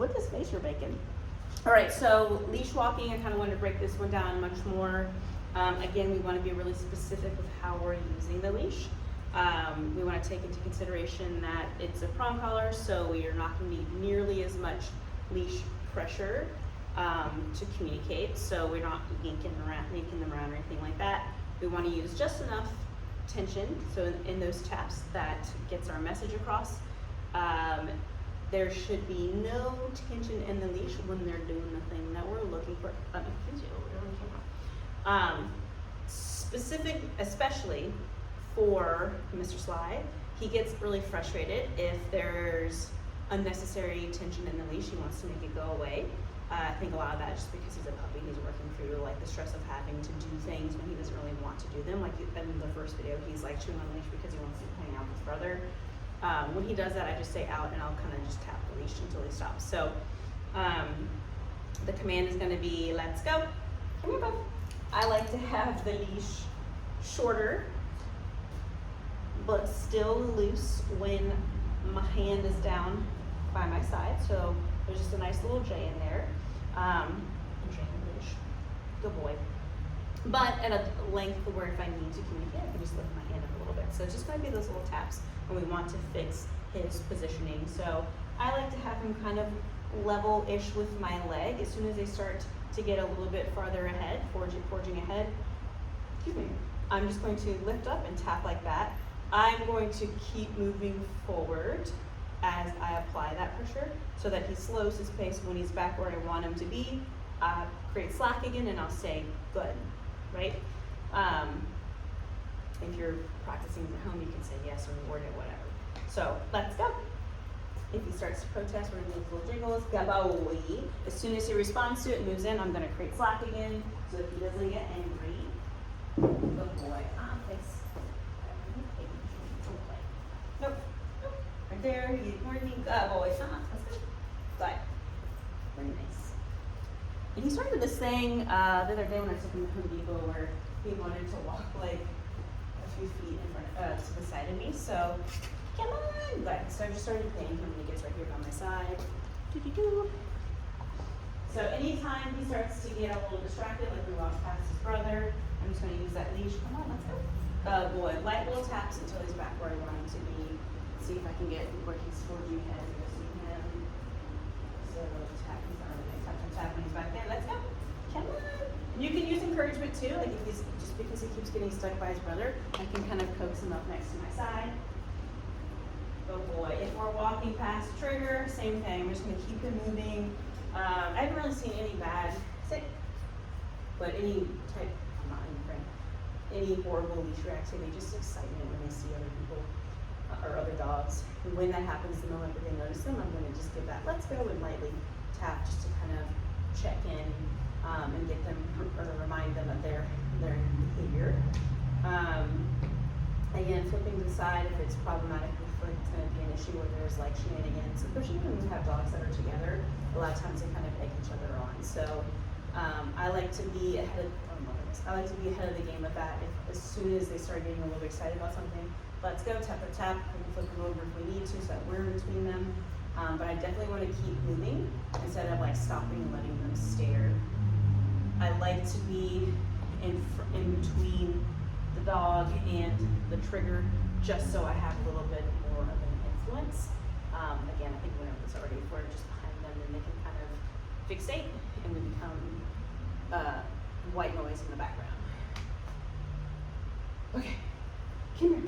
Look at his face, you're baking. All right, so leash walking, I kind of wanted to break this one down much more. Again, we want to be really specific with how we're using the leash. We want to take into consideration that it's a prong collar, so we are not going to need nearly as much leash pressure to communicate. So we're not yanking them around or anything like that. We want to use just enough tension, so in those taps, that gets our message across. There should be no tension in the leash when they're doing the thing that we're looking for. Specific, especially for Mr. Sly, he gets really frustrated if there's unnecessary tension in the leash. He wants to make it go away. I think a lot of that is just because he's a puppy. He's working through like the stress of having to do things when he doesn't really want to do them. Like in the first video, he's like chewing on the leash because he wants to hang out with his brother. When he does that, I just say out and I'll kind of just tap the leash until he stops. So the command is going to be, let's go. Come here, bud. I like to have the leash shorter, but still loose when my hand is down by my side. So there's just a nice little J in there. Good boy. But at a length where if I need to communicate, I can just lift my hand up a little bit. So it's just going to be those little taps when we want to fix his positioning. So I like to have him kind of level-ish with my leg. As soon as they start to get a little bit farther ahead, forging ahead, excuse me, I'm just going to lift up and tap like that. I'm going to keep moving forward as I apply that pressure so that he slows his pace. When he's back where I want him to be, create slack again, and I'll say good, right? If you're practicing at home, you can say yes or word it, whatever. So let's go. If he starts to protest, we're gonna do little jiggles, gabaoi. As soon as he responds to it, moves in, I'm gonna create slack again so that he doesn't get angry. Good boy. Face. Nope. Right there, he ignored me. Good boy. Let's go. Good. Very nice. And he started this thing the other day when I took him to Home Depot where he wanted to walk like a few feet in front to the side of me. So come on. Good. So I just started playing him when he gets right here by my side. Doo-doo-doo. So anytime he starts to get a little distracted, like we walked past his brother, I'm just going to use that leash. Come on, let's go. Boy, light little taps until he's back where I want him to be. See if I can get where he's forging ahead. You'll see him. So tap his arm, tap when he's back there. Let's go. Come on. You can use encouragement too. Like if he's just because he keeps getting stuck by his brother, I can kind of coax him up next to my side. Good boy. If we're walking past trigger, same thing. We're just going to keep him moving. I haven't really seen any bad, but any type, I'm not in front, any horrible leash reactivity, just excitement when they see other people or other dogs. And when that happens, the moment that they notice them, I'm going to just give that let's go and lightly tap just to kind of check in and get them or remind them of their behavior. Again, flipping to the side if it's problematic, if it's going to be an issue where there's like shenanigans, especially when we have dogs that are together. A lot of times they kind of egg each other on. So I like to be ahead of the game with that. As soon as they start getting a little excited about something, let's go, tap, tap, tap. We can flip them over if we need to, so that we're in between them. But I definitely want to keep moving instead of like stopping and letting them stare. I like to be in between the dog and the trigger, just so I have a little bit more of an influence. Again, I think we know this already. If we're just behind them, then they can kind of fixate, and we become white noise in the background. Okay, come here.